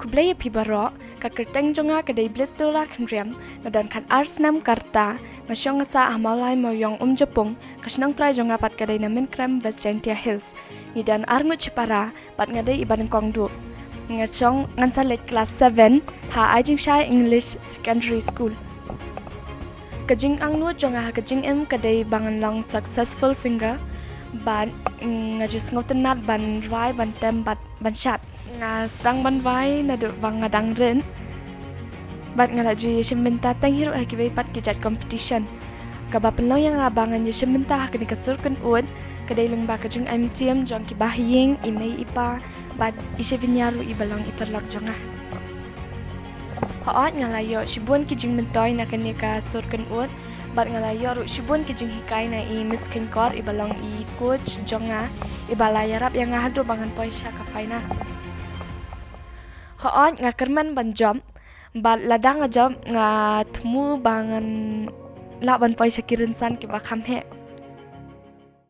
keblaya pi barok ka kerteng jonga kadai blis dola khandriam ngadan kan arsnam karta ngasyong ngasa ahmalai moyong Jepung kasnang try jonga pat kadai namin krem West Gentia Hills ngidan arngut cipara pat ngadai iban kongdu ngachong ngansalet kelas 7 ha ajing shai English Secondary School kajing angnu jonga kajing kadai bangan long successful singer ban ngajus ngotenat ban rai ban tem ban chat nga sedang ban vai na do bang ngadang ren bat ngala ju yeminta tang hiro akibai pat kijat competition kaba penlo yang abangan yeminta kini kasurkan ud kadai leng ba kajung MCM jong ki bahiying imei ipa bat ise vinyaru ibalang iperlak jonga haat ngalayo shibun kijing mentoy na kani ka surkan ud bat ngalayo ru shibun kijing hikai na i miskin kor ibalang i coach jonga ibalayarap yang ngahado bangan poisya ka final haat nga kerman ban jom bat ladang nga jom nga temu bangan laban poisya kirinsan ki bakam he